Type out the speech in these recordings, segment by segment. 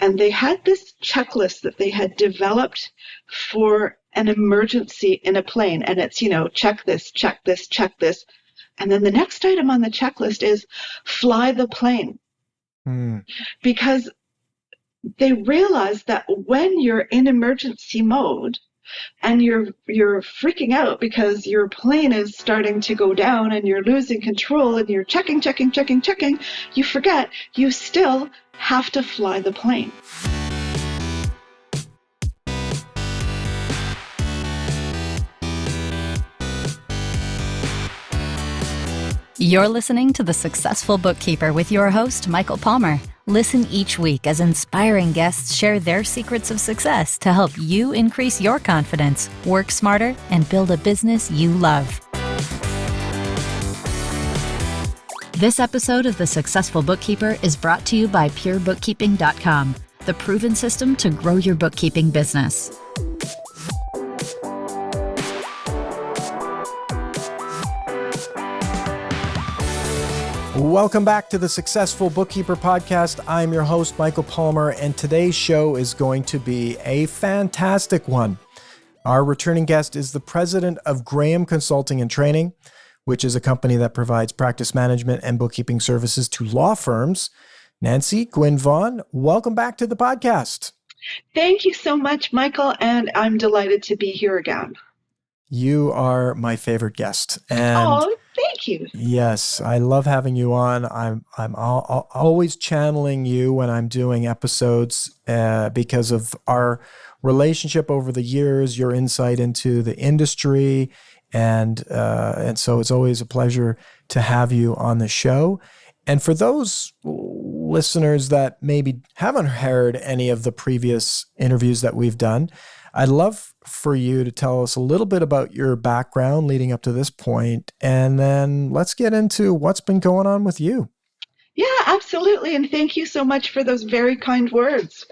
And they had this checklist that they had developed for an emergency in a plane. And it's, check this, check this, check this. And then the next item on the checklist is fly the plane. Because they realized that when you're in emergency mode and you're freaking out because your plane is starting to go down and you're losing control and you're checking, you forget you still have to fly the plane. You're listening to The Successful Bookkeeper with your host, Michael Palmer. Listen each week as inspiring guests share their secrets of success to help you increase your confidence, work smarter, and build a business you love. This episode of The Successful Bookkeeper is brought to you by PureBookkeeping.com, the proven system to grow your bookkeeping business. Welcome back to the Successful Bookkeeper Podcast. I'm your host, Michael Palmer, and today's show is going to be a fantastic one. Our returning guest is the president of Graham Consulting and Training, which is a company that provides practice management and bookkeeping services to law firms. Nancy Gwynne-Vaughan, welcome back to the podcast. Thank you so much, Michael, and I'm delighted to be here again. You are my favorite guest. Oh, thank you. Yes, I love having you on. I'm always channeling you when I'm doing episodes because of our relationship over the years, your insight into the industry, and so it's always a pleasure to have you on the show. And for those listeners that maybe haven't heard any of the previous interviews that we've done, I'd love for you to tell us a little bit about your background leading up to this point, and then let's get into what's been going on with you. Yeah, absolutely. And thank you so much for those very kind words.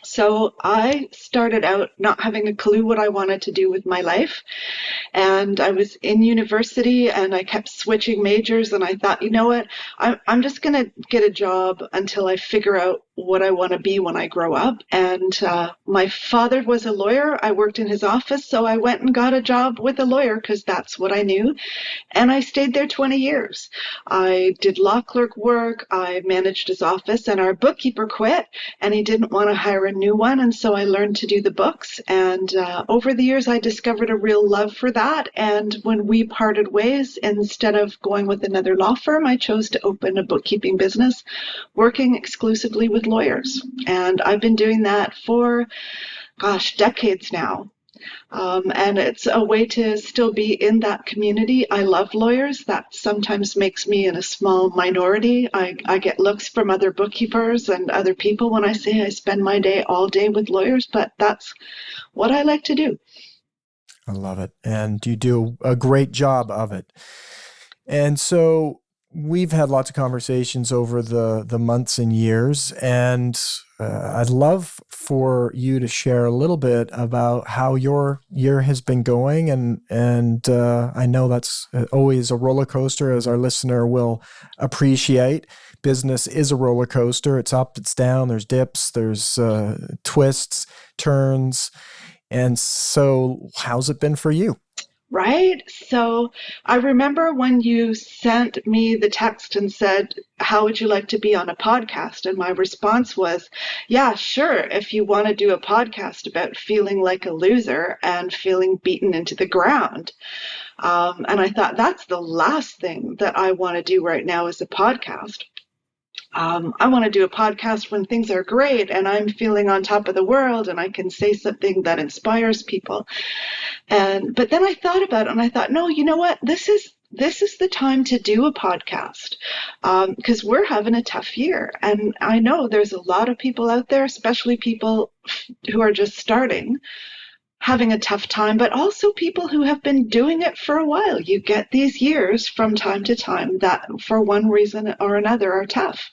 So I started out not having a clue what I wanted to do with my life. And I was in university and I kept switching majors. And I thought, you know what, I'm just going to get a job until I figure out what I want to be when I grow up. And my father was a lawyer. I worked in his office. So I went and got a job with a lawyer because that's what I knew. And I stayed there 20 years. I did law clerk work. I managed his office, and our bookkeeper quit and he didn't want to hire a new one. And so I learned to do the books. And over the years, I discovered a real love for that. And when we parted ways, instead of going with another law firm, I chose to open a bookkeeping business, working exclusively with lawyers. And I've been doing that for, decades now. And it's a way to still be in that community. I love lawyers. That sometimes makes me in a small minority. I get looks from other bookkeepers and other people when I say I spend my day all day with lawyers, but that's what I like to do. I love it. And you do a great job of it. And so we've had lots of conversations over the months and years, and I'd love for you to share a little bit about how your year has been going. And I know that's always a roller coaster, as our listener will appreciate. Business is a roller coaster. It's up, it's down, there's dips, there's twists, turns. And so how's it been for you? Right. So I remember when you sent me the text and said, how would you like to be on a podcast? And my response was, yeah, sure. If you want to do a podcast about feeling like a loser and feeling beaten into the ground. And I thought that's the last thing that I want to do right now is a podcast. I want to do a podcast when things are great and I'm feeling on top of the world and I can say something that inspires people. But then I thought about it and I thought, no, you know what? This is the time to do a podcast because we're having a tough year. And I know there's a lot of people out there, especially people who are just starting, having a tough time, but also people who have been doing it for a while. You get these years from time to time that for one reason or another are tough.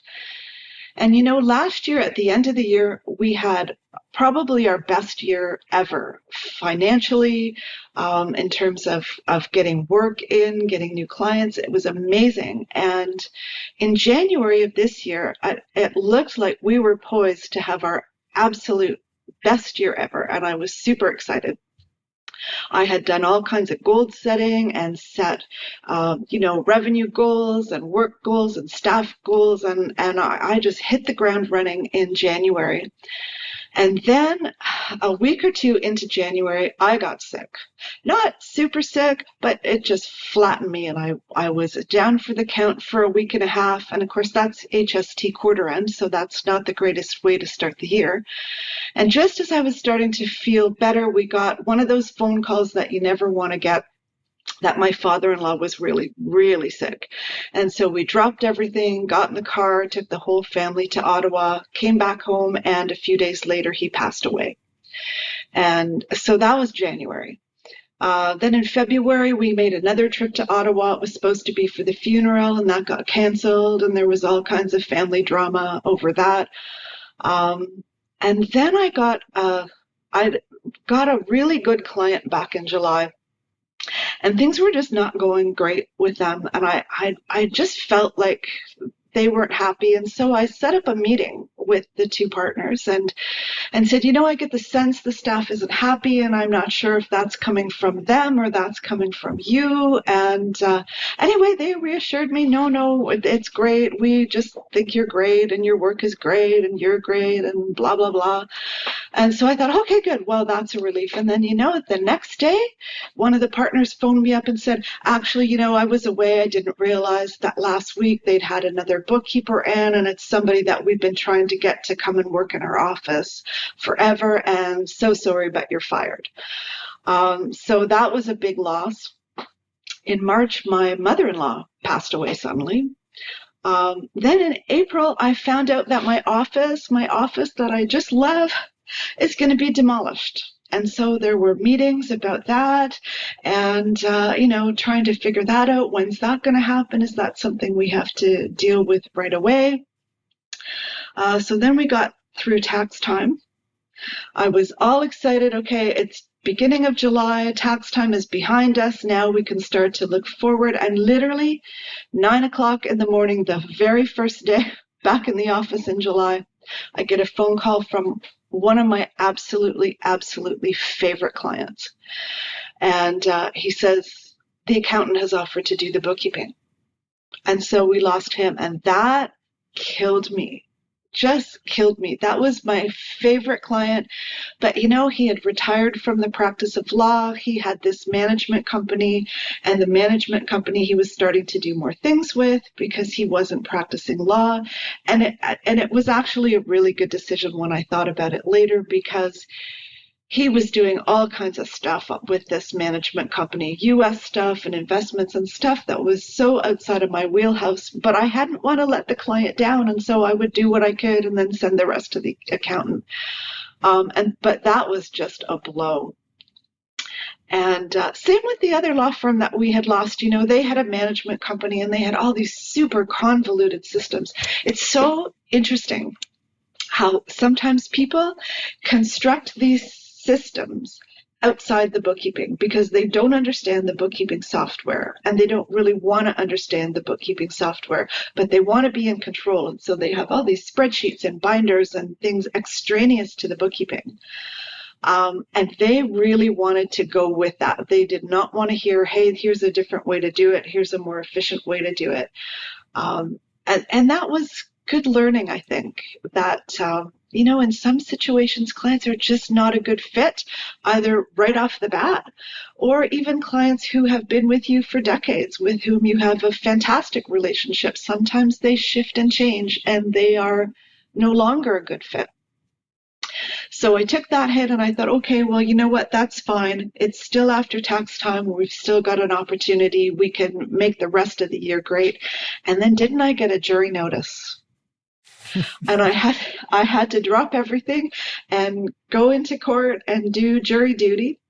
And, last year at the end of the year, we had probably our best year ever financially, in terms of getting work in, getting new clients. It was amazing. And in January of this year, it looked like we were poised to have our absolute best year ever. And I was super excited. I had done all kinds of goal setting and set, revenue goals and work goals and staff goals. And I just hit the ground running in January. And then a week or two into January, I got sick. Not super sick, but it just flattened me. And I was down for the count for a week and a half. And of course, that's HST quarter end. So that's not the greatest way to start the year. And just as I was starting to feel better, we got one of those phone calls that you never want to get, that my father-in-law was really, really sick. And so we dropped everything, got in the car, took the whole family to Ottawa, came back home, and a few days later, he passed away. And so that was January. Then in February, we made another trip to Ottawa. It was supposed to be for the funeral, and that got canceled, and there was all kinds of family drama over that. And then I got a really good client back in July, and things were just not going great with them. And I just felt like they weren't happy. And so I set up a meeting with the two partners and said, I get the sense the staff isn't happy, and I'm not sure if that's coming from them or that's coming from you. And anyway, they reassured me, no, it's great. We just think you're great, and your work is great, and you're great, and blah, blah, blah. And so I thought, okay, good. Well, that's a relief. And then, the next day, one of the partners phoned me up and said, actually, I was away. I didn't realize that last week they'd had another bookkeeper in, and it's somebody that we've been trying to get to come and work in our office forever. And so sorry, but you're fired. So that was a big loss. In March, my mother-in-law passed away suddenly. Then in April, I found out that my office that I just love, is going to be demolished. And so there were meetings about that and, trying to figure that out. When's that going to happen? Is that something we have to deal with right away? So then we got through tax time. I was all excited. Okay, it's beginning of July. Tax time is behind us. Now we can start to look forward. And literally 9:00 in the morning, the very first day back in the office in July, I get a phone call from one of my absolutely, absolutely favorite clients. And he says, the accountant has offered to do the bookkeeping. And so we lost him. And that killed me. Just killed me. That was my favorite client. But, he had retired from the practice of law. He had this management company, and the management company he was starting to do more things with because he wasn't practicing law. And it was actually a really good decision when I thought about it later, because he was doing all kinds of stuff with this management company, U.S. stuff and investments and stuff that was so outside of my wheelhouse, but I hadn't want to let the client down, and so I would do what I could and then send the rest to the accountant. But that was just a blow. And same with the other law firm that we had lost. They had a management company, and they had all these super convoluted systems. It's so interesting how sometimes people construct these systems outside the bookkeeping because they don't understand the bookkeeping software, and they don't really want to understand the bookkeeping software, but they want to be in control. And so they have all these spreadsheets and binders and things extraneous to the bookkeeping. And they really wanted to go with that. They did not want to hear, hey, here's a different way to do it. Here's a more efficient way to do it. And that was good learning, I think, that, in some situations, clients are just not a good fit, either right off the bat, or even clients who have been with you for decades, with whom you have a fantastic relationship. Sometimes they shift and change, and they are no longer a good fit. So I took that hit, and I thought, okay, well, you know what? That's fine. It's still after tax time. We've still got an opportunity. We can make the rest of the year great. And then didn't I get a jury notice? And I had to drop everything and go into court and do jury duty.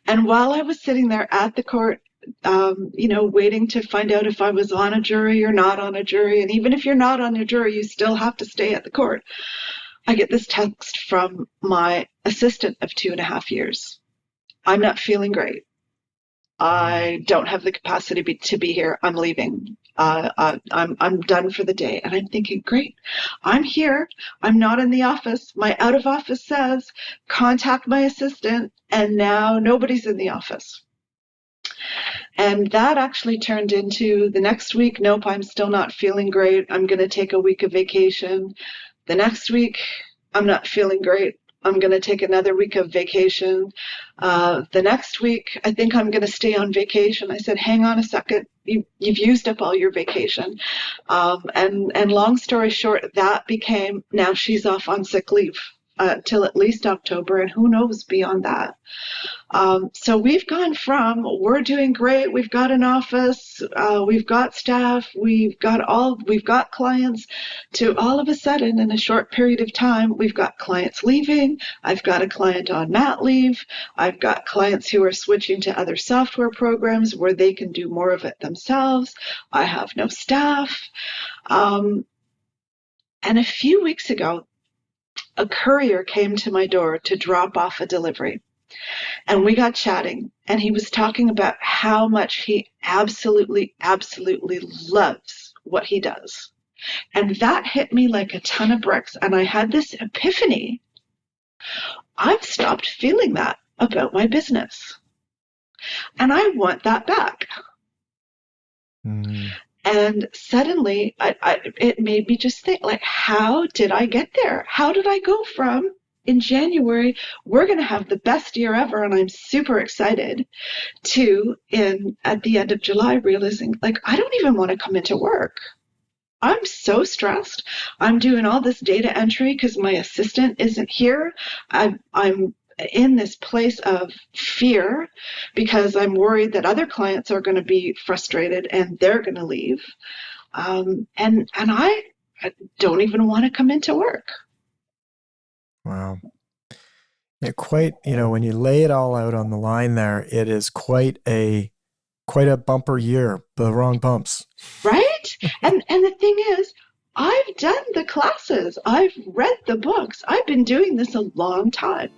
And while I was sitting there at the court waiting to find out if I was on a jury or not on a jury. And even if you're not on a jury, you still have to stay at the court. I get this text from my assistant of 2.5 years. I'm not feeling great. I don't have the capacity to be here. I'm leaving. I'm done for the day. And I'm thinking, great, I'm here. I'm not in the office. My out of office says contact my assistant, and now nobody's in the office. And that actually turned into the next week, nope, I'm still not feeling great. I'm going to take a week of vacation. The next week, I'm not feeling great. I'm going to take another week of vacation. The next week, I think I'm going to stay on vacation. I said, hang on a second. You've used up all your vacation. And long story short, that became, now she's off on sick leave till at least October, and who knows beyond that. So we've gone from, we're doing great, we've got an office, we've got staff, we've got clients, to all of a sudden in a short period of time, we've got clients leaving, I've got a client on mat leave, I've got clients who are switching to other software programs where they can do more of it themselves, I have no staff. And a few weeks ago, a courier came to my door to drop off a delivery. And we got chatting, and he was talking about how much he absolutely, absolutely loves what he does. And that hit me like a ton of bricks, and I had this epiphany. I've stopped feeling that about my business, and I want that back. And suddenly, it made me just think, like, how did I get there? How did I go from, in January, we're going to have the best year ever, and I'm super excited, to at the end of July, realizing, like, I don't even want to come into work. I'm so stressed. I'm doing all this data entry because my assistant isn't here. I'm in this place of fear because I'm worried that other clients are going to be frustrated and they're going to leave. And I don't even want to come into work. Wow. Yeah, quite, when you lay it all out on the line there, it is quite a bumper year, the wrong bumps. Right? And the thing is, I've done the classes. I've read the books. I've been doing this a long time.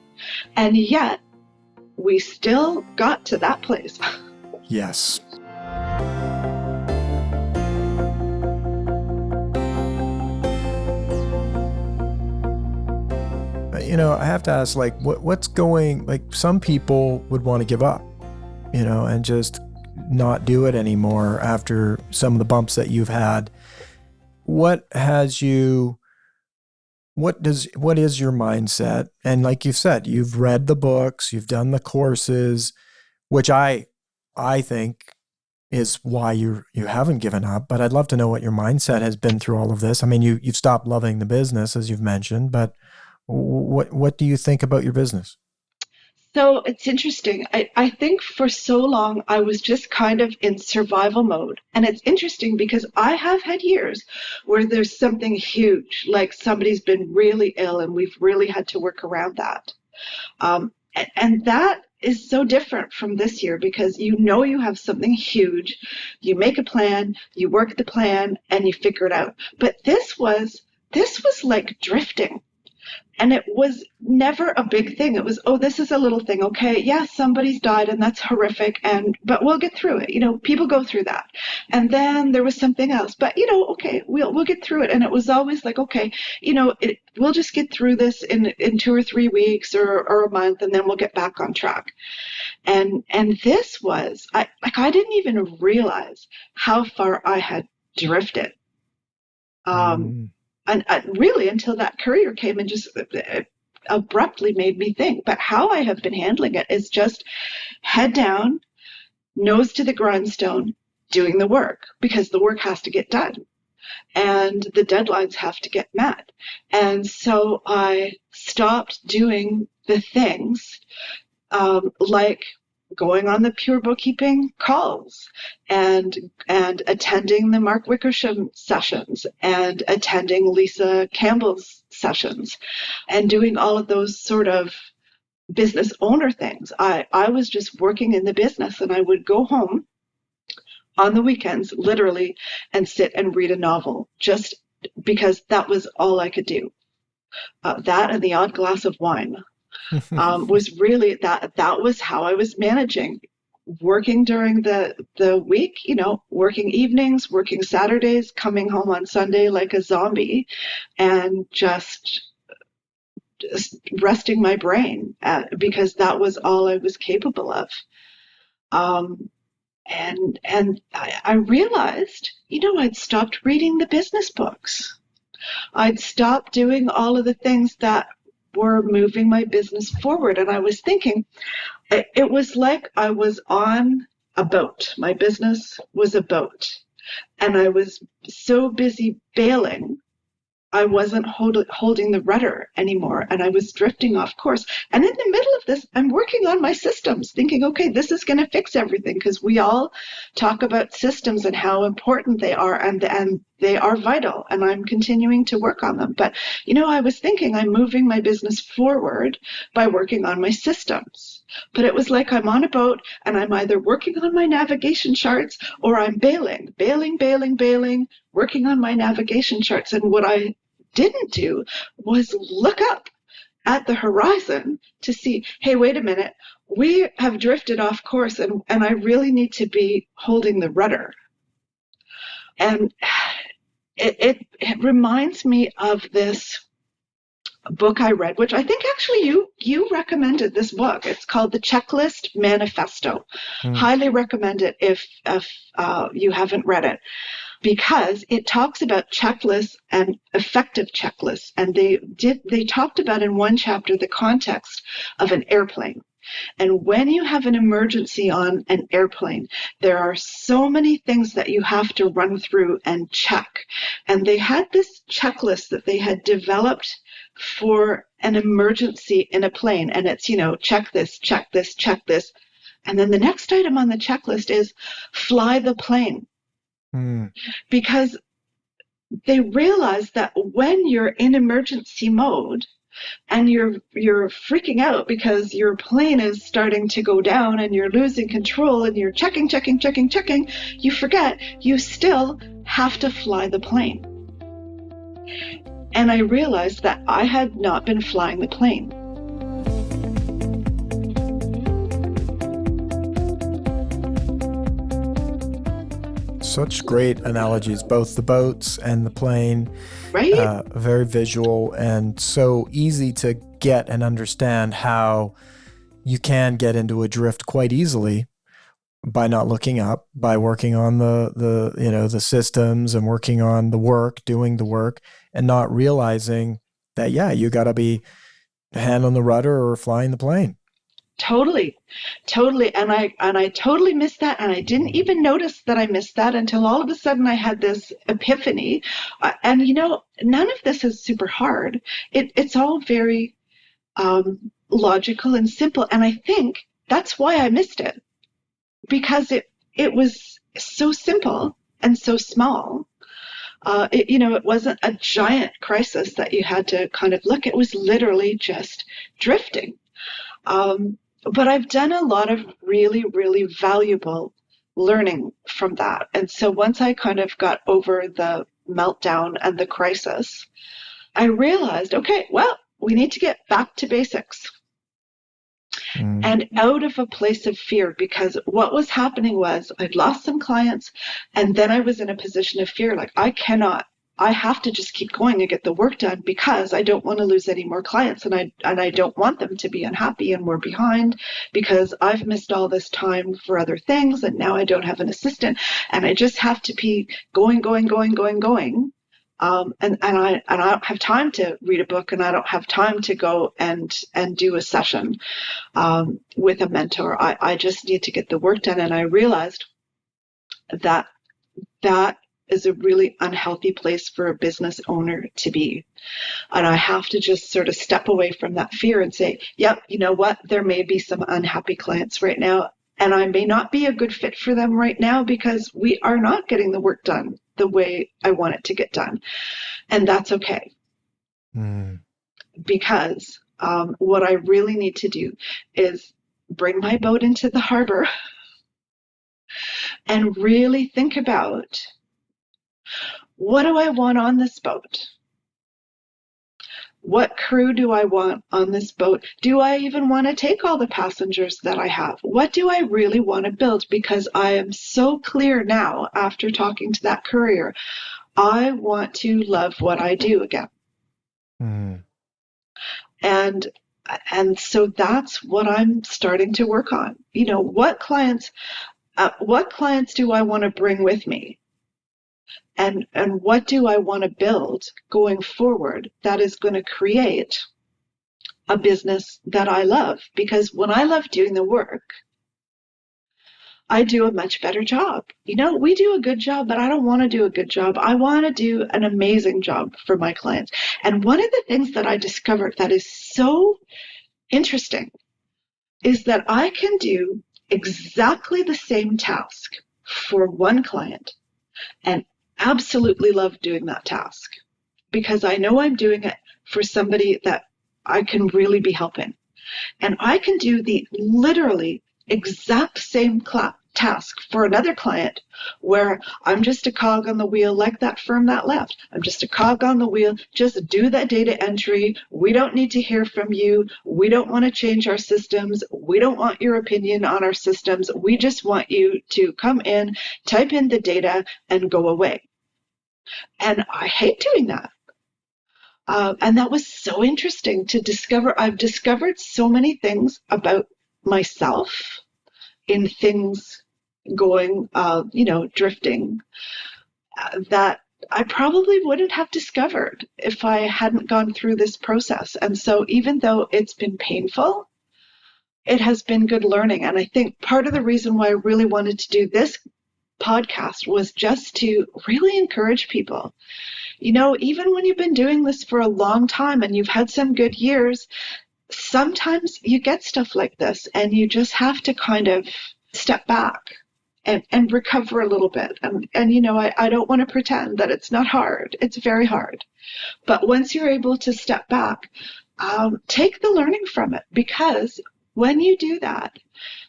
And yet, we still got to that place. Yes. I have to ask, like, what's going, like, some people would want to give up, and just not do it anymore after some of the bumps that you've had. What is your mindset? And like you said, you've read the books, you've done the courses, which I think is why you haven't given up. But I'd love to know what your mindset has been through all of this. I mean, you've stopped loving the business, as you've mentioned, but what do you think about your business? So it's interesting. I think for so long I was just kind of in survival mode. And it's interesting because I have had years where there's something huge, like somebody's been really ill and we've really had to work around that. And that is so different from this year because you have something huge, you make a plan, you work the plan, and you figure it out. But this was like drifting. And it was never a big thing. It was, oh, this is a little thing. Okay, yes, somebody's died and that's horrific, but we'll get through it. People go through that. And then there was something else. But, okay, we'll get through it. And it was always like, okay, we'll just get through this in 2 or 3 weeks or a month, and then we'll get back on track. And this was, I didn't even realize how far I had drifted. And really, until that courier came and just abruptly made me think. But how I have been handling it is just head down, nose to the grindstone, doing the work, because the work has to get done. And the deadlines have to get met. And so I stopped doing the things like going on the pure bookkeeping calls and attending the Mark Wickersham sessions and attending Lisa Campbell's sessions and doing all of those sort of business owner things. I was just working in the business, and I would go home on the weekends, literally, and sit and read a novel, just because that was all I could do. That and the odd glass of wine was really that was how I was managing. Working during the week, working evenings, working Saturdays, coming home on Sunday like a zombie, and just resting my brain because that was all I was capable of. And I realized, I'd stopped reading the business books. I'd stopped doing all of the things that were moving my business forward. And I was thinking, it was like I was on a boat. My business was a boat. And I was so busy bailing, I wasn't holding the rudder anymore, and I was drifting off course. And in the middle of this, I'm working on my systems, thinking, okay, this is going to fix everything, because we all talk about systems and how important they are, and they are vital, and I'm continuing to work on them. But, I was thinking I'm moving my business forward by working on my systems. But it was like I'm on a boat, and I'm either working on my navigation charts or I'm bailing, working on my navigation charts. And what I didn't do was look up at the horizon to see, hey, wait a minute, we have drifted off course, and I really need to be holding the rudder. And it reminds me of this book I read, which I think actually you recommended this book. It's called The Checklist Manifesto. Highly recommend it if you haven't read it, because it talks about checklists and effective checklists. And they talked about in one chapter the context of an airplane. And when you have an emergency on an airplane, there are so many things that you have to run through and check. And they had this checklist that they had developed for an emergency in a plane. And it's, check this, check this, check this. And then the next item on the checklist is fly the plane. Because they realize that when you're in emergency mode, and you're freaking out because your plane is starting to go down and you're losing control and you're checking, you forget you still have to fly the plane. And I realized that I had not been flying the plane. Such great analogies, both the boats and the plane. Right? Very visual and so easy to get and understand how you can get into a drift quite easily by not looking up, by working on the systems and working on the work, doing the work, and not realizing that, you got to be hand on the rudder or flying the plane. Totally. And I totally missed that. And I didn't even notice that I missed that until all of a sudden I had this epiphany. And, none of this is super hard. It's all very logical and simple. And I think that's why I missed it, because it was so simple and so small. It wasn't a giant crisis that you had to kind of look. It was literally just drifting. But I've done a lot of really, really valuable learning from that. And so once I kind of got over the meltdown and the crisis, I realized, okay, well, we need to get back to basics and out of a place of fear, because what was happening was I'd lost some clients, and then I was in a position of fear. Like, I have to just keep going and get the work done, because I don't want to lose any more clients, and I don't want them to be unhappy and we're behind, because I've missed all this time for other things, and now I don't have an assistant, and I just have to be going. And I don't have time to read a book, and I don't have time to go and do a session with a mentor. I just need to get the work done. And I realized that is a really unhealthy place for a business owner to be. And I have to just sort of step away from that fear and say, yep, you know what? There may be some unhappy clients right now, and I may not be a good fit for them right now, because we are not getting the work done the way I want it to get done. And that's okay. Because what I really need to do is bring my boat into the harbor and really think about, what do I want on this boat? What crew do I want on this boat? Do I even want to take all the passengers that I have? What do I really want to build? Because I am so clear now after talking to that courier, I want to love what I do again. Mm. And so that's what I'm starting to work on. What clients do I want to bring with me? And what do I want to build going forward that is going to create a business that I love? Because when I love doing the work, I do a much better job. We do a good job, but I don't want to do a good job. I want to do an amazing job for my clients. And one of the things that I discovered that is so interesting is that I can do exactly the same task for one client and absolutely love doing that task because I know I'm doing it for somebody that I can really be helping. And I can do the literally exact same task for another client where I'm just a cog on the wheel, like that firm that left. I'm just a cog on the wheel. Just do that data entry. We don't need to hear from you. We don't want to change our systems. We don't want your opinion on our systems. We just want you to come in, type in the data, and go away. And I hate doing that. And that was so interesting to discover. I've discovered so many things about myself in things going, drifting, that I probably wouldn't have discovered if I hadn't gone through this process. And so even though it's been painful, it has been good learning. And I think part of the reason why I really wanted to do this podcast was just to really encourage people. Even when you've been doing this for a long time and you've had some good years, sometimes you get stuff like this and you just have to kind of step back and recover a little bit. And I don't want to pretend that it's not hard. It's very hard. But once you're able to step back, take the learning from it, because when you do that,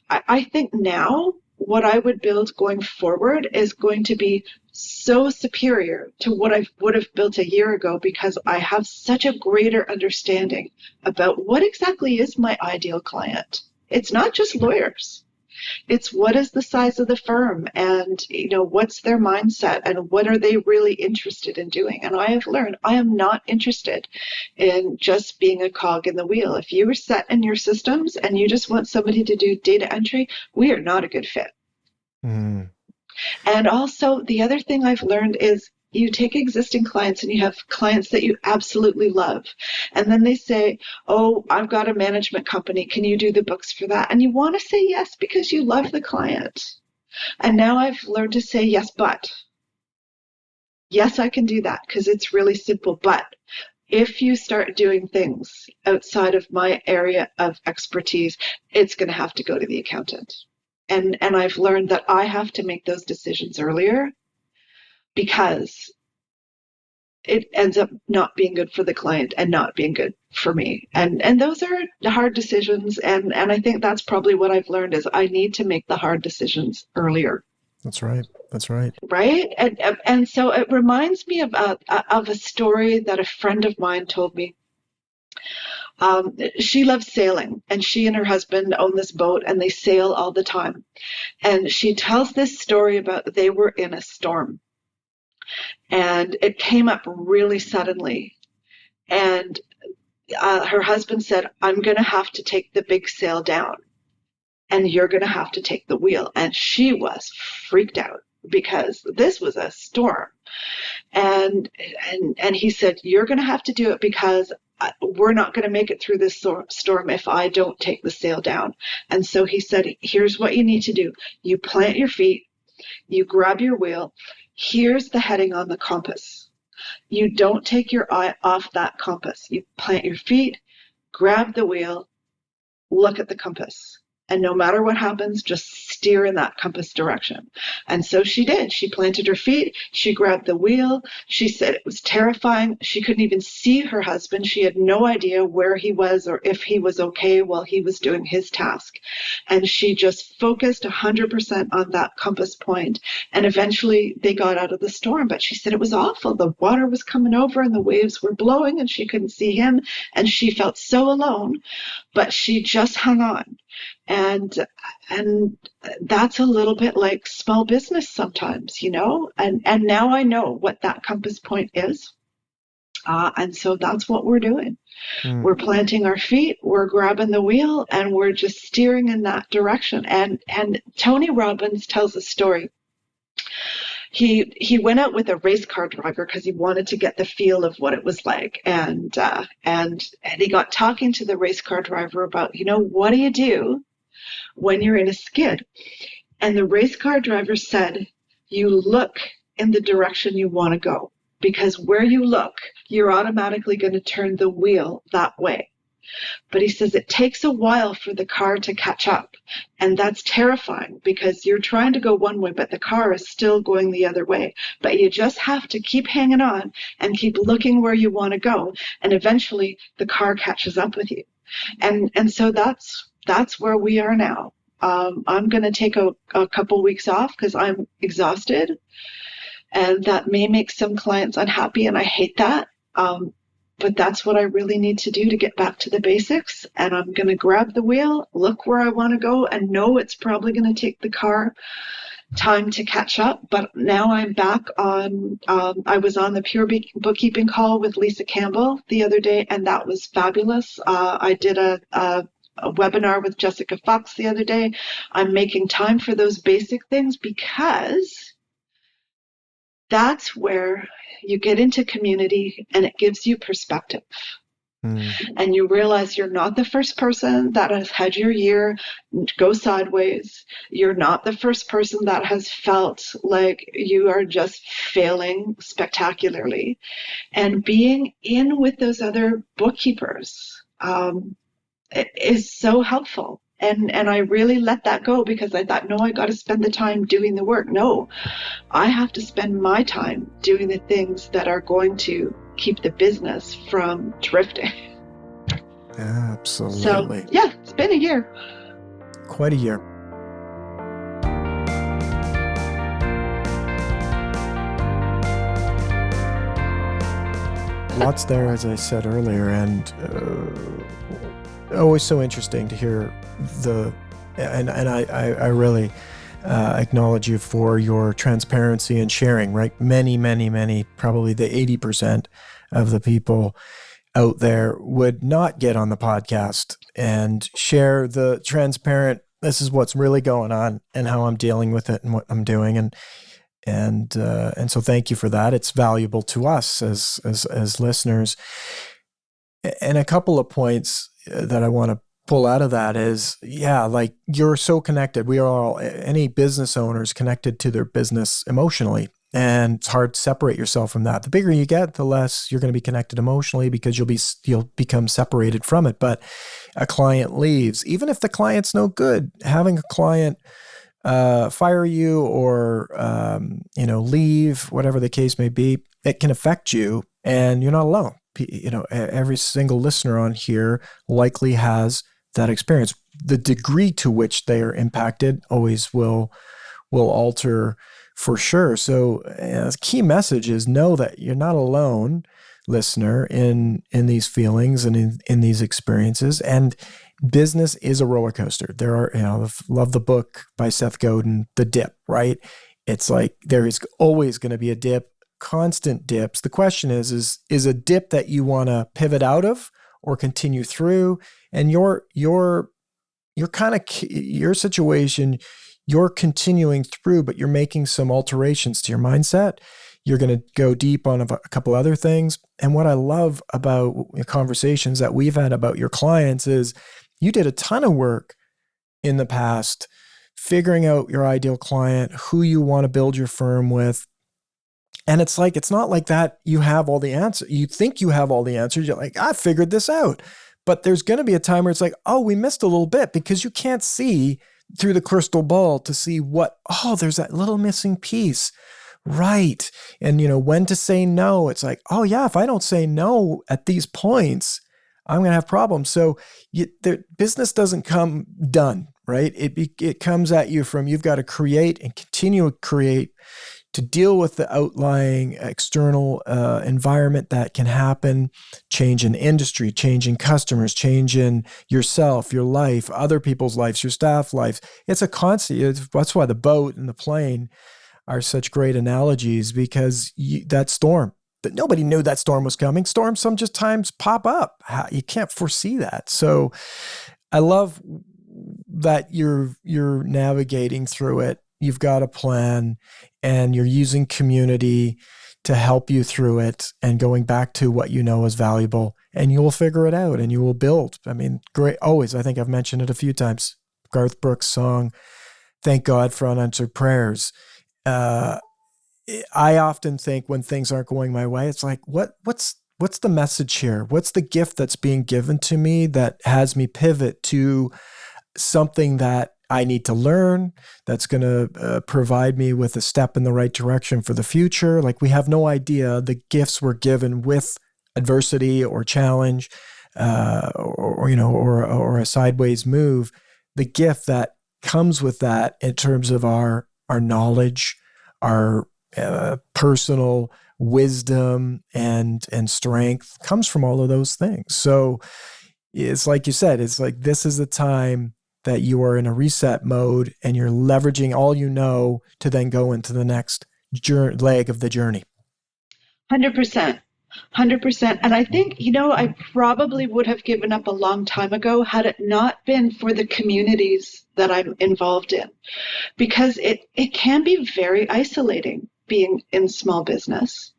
I think now what I would build going forward is going to be so superior to what I would have built a year ago, because I have such a greater understanding about what exactly is my ideal client. It's not just lawyers. It's what is the size of the firm, and what's their mindset, and what are they really interested in doing. And I have learned I am not interested in just being a cog in the wheel. If you are set in your systems and you just want somebody to do data entry, we are not a good fit. Mm. And also the other thing I've learned is you take existing clients and you have clients that you absolutely love. And then they say, oh, I've got a management company. Can you do the books for that? And you want to say yes because you love the client. And now I've learned to say yes, but. Yes, I can do that because it's really simple. But if you start doing things outside of my area of expertise, it's going to have to go to the accountant. And I've learned that I have to make those decisions earlier, because it ends up not being good for the client and not being good for me. And those are hard decisions. And I think that's probably what I've learned is I need to make the hard decisions earlier. That's right. That's right. Right. And so it reminds me of a story that a friend of mine told me. She loves sailing, and she and her husband own this boat and they sail all the time. And she tells this story about they were in a storm. And it came up really suddenly. And her husband said, I'm going to have to take the big sail down, and you're going to have to take the wheel. And she was freaked out because this was a storm. And he said, you're going to have to do it because we're not going to make it through this storm if I don't take the sail down. And so he said, here's what you need to do. You plant your feet, you grab your wheel. Here's the heading on the compass. You don't take your eye off that compass. You plant your feet, grab the wheel, look at the compass. And no matter what happens, just steer in that compass direction. And so she did. She planted her feet. She grabbed the wheel. She said it was terrifying. She couldn't even see her husband. She had no idea where he was or if he was okay while he was doing his task. And she just focused 100% on that compass point. And eventually they got out of the storm. But she said it was awful. The water was coming over and the waves were blowing and she couldn't see him. And she felt so alone, but she just hung on. And that's a little bit like small business sometimes, you know, and now I know what that compass point is. And so that's what we're doing. We're planting our feet, we're grabbing the wheel, and we're just steering in that direction. And Tony Robbins tells a story. He went out with a race car driver because he wanted to get the feel of what it was like. And he got talking to the race car driver about, you know, what do you do when you're in a skid? And the race car driver said, you look in the direction you want to go, because where you look, you're automatically going to turn the wheel that way. But he says it takes a while for the car to catch up. And that's terrifying because you're trying to go one way, but the car is still going the other way. But you just have to keep hanging on and keep looking where you want to go. And eventually the car catches up with you. And so that's where we are now. I'm going to take a couple weeks off because I'm exhausted. And that may make some clients unhappy, and I hate that. But that's what I really need to do to get back to the basics. And I'm going to grab the wheel, look where I want to go, and know it's probably going to take the car time to catch up. But now I'm back on, I was on the Pure Bookkeeping call with Lisa Campbell the other day, and that was fabulous. I did a webinar with Jessica Fox the other day. I'm making time for those basic things because that's where you get into community and it gives you perspective. And you realize you're not the first person that has had your year go sideways. You're not the first person that has felt like you are just failing spectacularly. And being in with those other bookkeepers is so helpful. And I really let that go because I thought, no, I got to spend the time doing the work. No, I have to spend my time doing the things that are going to keep the business from drifting. Absolutely. So, yeah, it's been a year. Quite a year. Lots there, as I said earlier, and always so interesting to hear I really acknowledge you for your transparency and sharing, right? Many, probably the 80% of the people out there would not get on the podcast and share the transparent, this is what's really going on and how I'm dealing with it and what I'm doing. And so thank you for that. It's valuable to us as listeners. And a couple of points that I want to pull out of that is, like you're so connected. We are all, any business owners connected to their business emotionally. And it's hard to separate yourself from that. The bigger you get, the less you're going to be connected emotionally because you'll become separated from it. But a client leaves, even if the client's no good, having a client fire you or leave, whatever the case may be, it can affect you, and you're not alone. Every single listener on here likely has that experience. The degree to which they are impacted always will alter for sure. So the key message is know that you're not alone, listener, in these feelings and in these experiences. And business is a roller coaster. There are, love the book by Seth Godin, The Dip, right? It's like there is always going to be a dip, constant dips. The question is a dip that you want to pivot out of or continue through? And your kind of your situation, you're continuing through, but you're making some alterations to your mindset. You're going to go deep on a couple other things. And what I love about conversations that we've had about your clients is you did a ton of work in the past, figuring out your ideal client, who you want to build your firm with. And it's not like that you have all the answers. You think you have all the answers. You're like, I figured this out. But there's going to be a time where it's like, oh, we missed a little bit, because you can't see through the crystal ball to see there's that little missing piece. Right. And, when to say no. It's like, oh yeah, if I don't say no at these points, I'm going to have problems. So the business doesn't come done, right? It comes at you from, you've got to create and continue to create to deal with the outlying external environment that can happen, change in industry, change in customers, change in yourself, your life, other people's lives, your staff lives. It's a constant. That's why the boat and the plane are such great analogies, because that storm, that nobody knew that storm was coming. Storms sometimes pop up. You can't foresee that. So I love that you're navigating through it. You've got a plan, and you're using community to help you through it, and going back to what you know is valuable, and you will figure it out and you will build. I mean, great. Always, I think I've mentioned it a few times, Garth Brooks' song, Thank God for Unanswered Prayers. I often think when things aren't going my way, it's like, what's the message here? What's the gift that's being given to me that has me pivot to something that I need to learn, that's going to provide me with a step in the right direction for the future? Like, we have no idea the gifts we're given with adversity or challenge, or a sideways move. The gift that comes with that, in terms of our knowledge, our personal wisdom and strength, comes from all of those things. So it's like you said, it's like, this is the time that you are in a reset mode, and you're leveraging all you know to then go into the next leg of the journey. 100%. 100%. And I think, I probably would have given up a long time ago had it not been for the communities that I'm involved in, because it can be very isolating being in small business.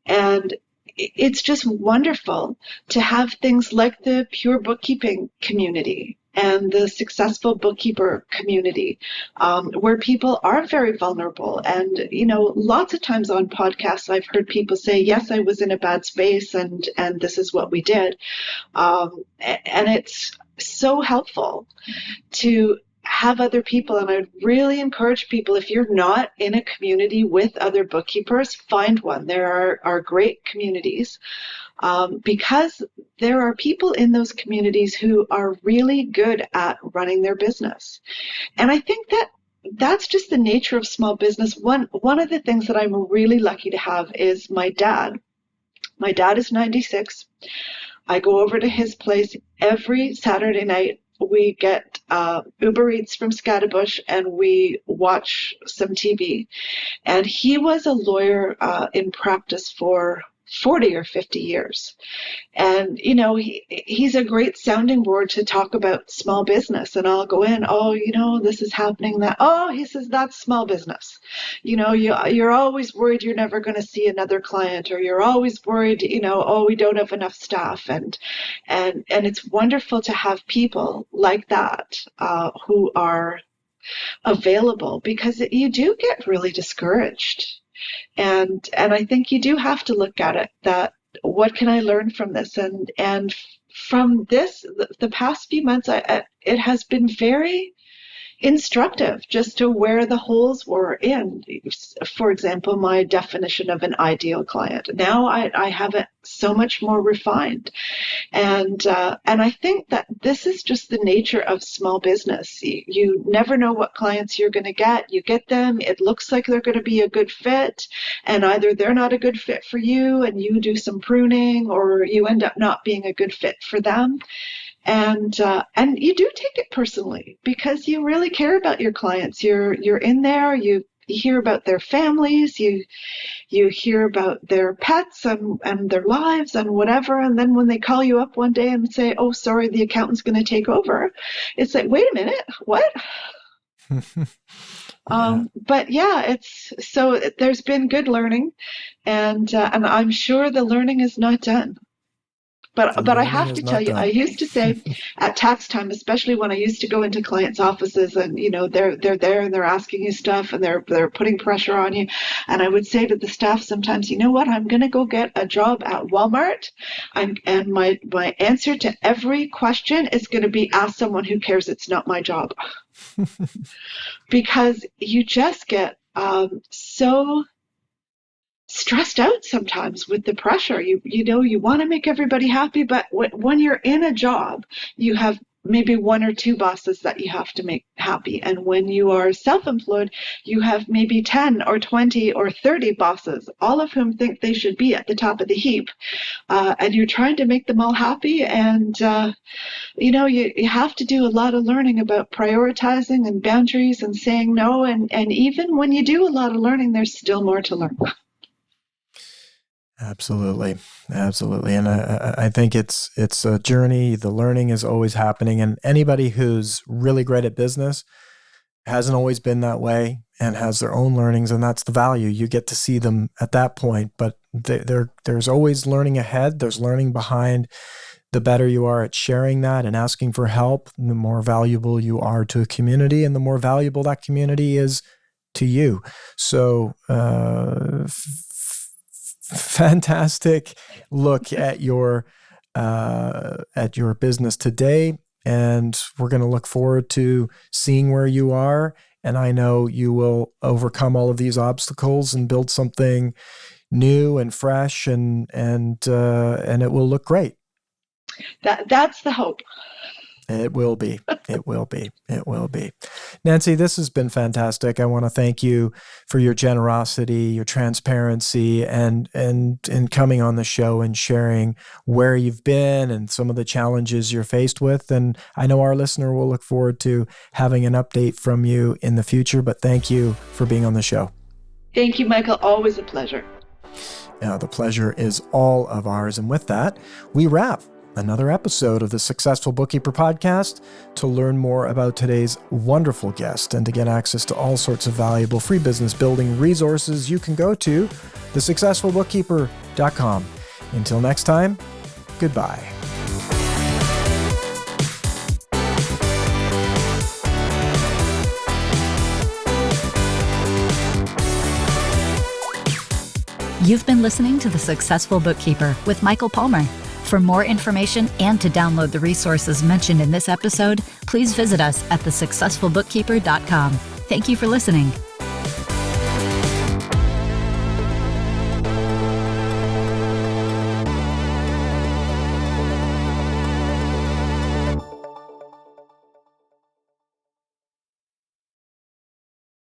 And it's just wonderful to have things like the pure bookkeeping community and the successful bookkeeper community, where people are very vulnerable. And, lots of times on podcasts, I've heard people say, yes, I was in a bad space, and this is what we did. And it's so helpful to have other people. And I really encourage people, if you're not in a community with other bookkeepers, find one. There are great communities, because there are people in those communities who are really good at running their business. And I think that's just the nature of small business. One of the things that I'm really lucky to have is my dad. My dad is 96. I go over to his place every Saturday night. We get Uber Eats from Scottibush, and we watch some TV. And he was a lawyer in practice for 40 or 50 years. And, he's a great sounding board to talk about small business. And I'll go in, this is happening, that. Oh, he says, that's small business. You're always worried you're never going to see another client, or you're always worried, we don't have enough staff. And it's wonderful to have people like that who are available, because you do get really discouraged. And I think you do have to look at it, that what can I learn from this? And from this, the past few months, it has been very instructive just to where the holes were in. For example, my definition of an ideal client. Now I have it so much more refined. And I think that this is just the nature of small business. You never know what clients you're going to get. You get them, it looks like they're going to be a good fit, and either they're not a good fit for you and you do some pruning, or you end up not being a good fit for them. And you do take it personally, because you really care about your clients. You're in there, you hear about their families, you hear about their pets and their lives and whatever. And then when they call you up one day and say, oh, sorry, the accountant's going to take over, it's like, wait a minute, what? Yeah. But yeah, there's been good learning, and I'm sure the learning is not done. But I learning have is to tell not you, I done. used to say at tax time, especially when I used to go into clients' offices and they're there and they're asking you stuff and they're putting pressure on you, and I would say to the staff sometimes, you know what, I'm going to go get a job at Walmart, and my answer to every question is going to be ask someone who cares. It's not my job, because you just get so stressed out sometimes with the pressure. You want to make everybody happy, but when you're in a job, you have maybe one or two bosses that you have to make happy. And when you are self-employed, you have maybe 10 or 20 or 30 bosses, all of whom think they should be at the top of the heap. And you're trying to make them all happy. And, you have to do a lot of learning about prioritizing and boundaries and saying no. And even when you do a lot of learning, there's still more to learn. Absolutely. Absolutely. And I think it's a journey. The learning is always happening. And anybody who's really great at business hasn't always been that way and has their own learnings. And that's the value. You get to see them at that point. But there's always learning ahead. There's learning behind. The better you are at sharing that and asking for help, the more valuable you are to a community and the more valuable that community is to you. So, fantastic look at your business today, and we're going to look forward to seeing where you are. And I know you will overcome all of these obstacles and build something new and fresh, and it will look great. That's the hope. It will be. It will be. It will be. Nancy, this has been fantastic. I want to thank you for your generosity, your transparency, and coming on the show and sharing where you've been and some of the challenges you're faced with. And I know our listener will look forward to having an update from you in the future, but thank you for being on the show. Thank you, Michael. Always a pleasure. The pleasure is all of ours. And with that, we wrap another episode of the Successful Bookkeeper podcast. To learn more about today's wonderful guest and to get access to all sorts of valuable free business building resources, you can go to thesuccessfulbookkeeper.com. Until next time, goodbye. You've been listening to The Successful Bookkeeper with Michael Palmer. For more information and to download the resources mentioned in this episode, please visit us at thesuccessfulbookkeeper.com. Thank you for listening.